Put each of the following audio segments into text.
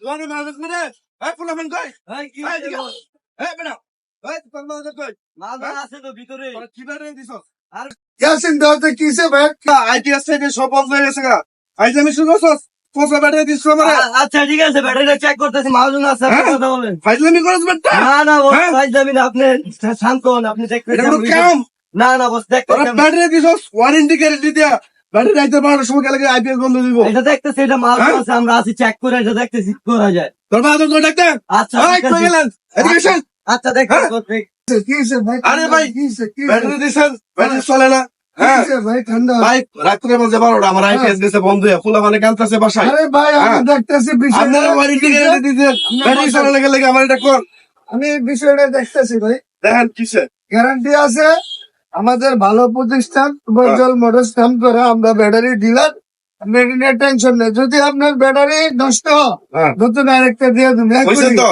তোমাকে মাদক করে এই পোলাপান কই এই কি এই দিকে এই বেটা এই তোমার মাদক কই মাল আছে তো ভিতরে। তোরা কি বেরে দিছস আর ইয়াসিন দাওতে কিসে ভাই আইটিএস থেকে সব বন্ধ হয়ে গেছে গা আইজ আমি শুনছস কোসা বেটা দিছ আমারে আচ্ছা ঠিক আছে, ব্যাটারিটা চেক করতেছি, মালজন আছে, আপনি হ্যাঁ? কথা বলেন। ফাইজলামি করছ বেটা না না বস, হ্যাঁ? ভাই যাবি না, আপনি শান্ত হন, আপনি চেক এটা করতেছেন। কোনো কাম না না বস, তোরা দেখতেছি। ব্যাটারি দিছস ওয়ারেন্টি গ্যারান্টি দিয়া ব্যাটারি আইতে পারার সময় গেলে আইপিএস বন্ধ দিব এটা দেখতেছি, এটা মাল হ্যাঁ? আছে, আমরা আছি চেক করে, এটা দেখতেছি করা যায়। তোর মাদক কই ডাকতে আচ্ছা এই ঠিক কই আছে। গেলেন এদিকে এসেন আচ্ছা দেখতেছি হ্যাঁ? বস, দেখ। কিসে ভাই আরে ভাই, কিসে ব্যাটারি দিছেন ব্যাটারি চলে না হ্যাঁ কিসে ভাই ঠান্ডা ভাই রাত্রে বলতে পারো আমার আইপিএস দিছে বন্ধ হয়ে ফুলা মানে কান্তাছে বাসায় আরে ভাই আমি হ্যাঁ? দেখতেছি বিষয়টা আপনারা ওয়ারেন্টি গ্যারান্টি দিছেন ব্যাটারি চলে গেলে আমার এটা কোন আমি বিষয়টা দেখতেছি ভাই দেখেন কিসে গ্যারান্টি আছে আমাদের ভালো প্রতিষ্ঠান বৈজল মোটরস কাম করে আমরা ব্যাটারি ডিলার আপনি এটা নিয়ে টেনশন নেই যদি আপনার ব্যাটারি নষ্ট হয়, হ্যাঁ নতুন আরেকটা দিয়ে দেবো বুঝছেন তো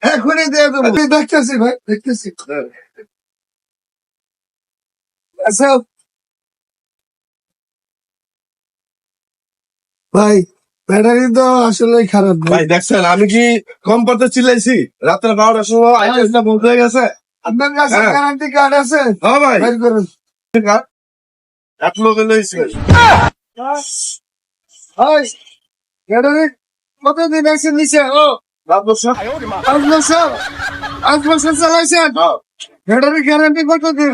এখনই দিয়ে দেবো আমি দেখতেছি ভাই দেখতেছি আচ্ছা ভাই ব্যাটারি তো আসলে খারাপ ভাই ভাই দেখছেন আমি কি কম পড়তে চিল্লাইছি রাত্রে 12টার সময় আইপিএসটা বন্ধ হয়ে গেছে আপনার কাছে হ্যাঁ। গ্যারান্টি কার্ড আছে হ্যাঁ ভাই বের করুন এক লোক লইছে ভাই ব্যাটারি কতদিন আছে নিচে ও 5 বছর 5 বছর চালাইছেন হ্যাঁ ব্যাটারি গ্যারান্টি কতদিন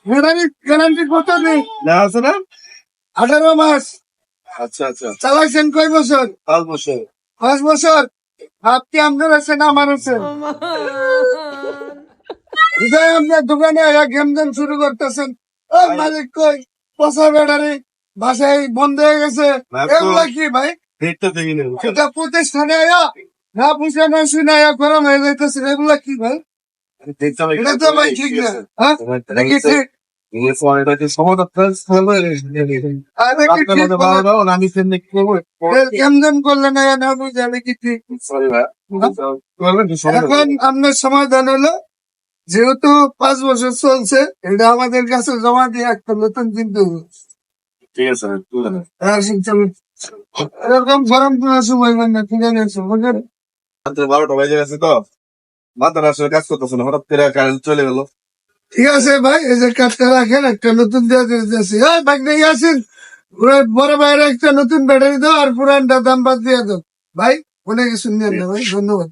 ব্যাটারি গ্যারান্টি কতদিন না আছে না 18 মাস আচ্ছা আচ্ছা চালাইছেন কয় বছর 5 বছর 5 বছর আপনি আপনার আছে না আমার আছে বুঝাই আপনার দোকানে গেম গেম শুরু করতেছেন ও মালিক কই পচা ব্যাটারি বাসায় বন্ধ হয়ে গেছে এগুলা কি ভাই রেটটা দেখি না এটা প্রতিষ্ঠানে আয়া না বুঝে না শুনে আয়া গরম হয়ে যাইতেছে এগুলা কি ভাই এটা তো ভাই ঠিক না হ্যাঁ এটা কি ঠিক আরে কি ঠিক বলেন? আমি সেন্ড করবো গেম গেম করলে না না বুঝে আমি কি ঠিক সরি ভাই এখন আপনার সমাধান হলো যেহেতু 5 বছর চলছে এটা আমাদের কাছে জমা দিয়ে একটা নতুন কিনতে হবে ঠিক আছে তুলে এরকম গরম করার সময় না কিনে নিয়েছে বুঝলেন রাত্রে 12টা বাজে গেছে তো মাথার আসলে কাজ করতেছে না হঠাৎ করে কারেন্ট চলে গেল ঠিক আছে ভাই এই যে কাঠটা রাখেন একটা নতুন দিয়ে দিতেছি হ্যাঁ ভাই নিয়ে আসেন বড় ভাইয়ের একটা নতুন ব্যাটারি দাও আর পুরানটা দাম বাদ দিয়ে দাও ভাই অনেক কিছু নিয়ে না ভাই ধন্যবাদ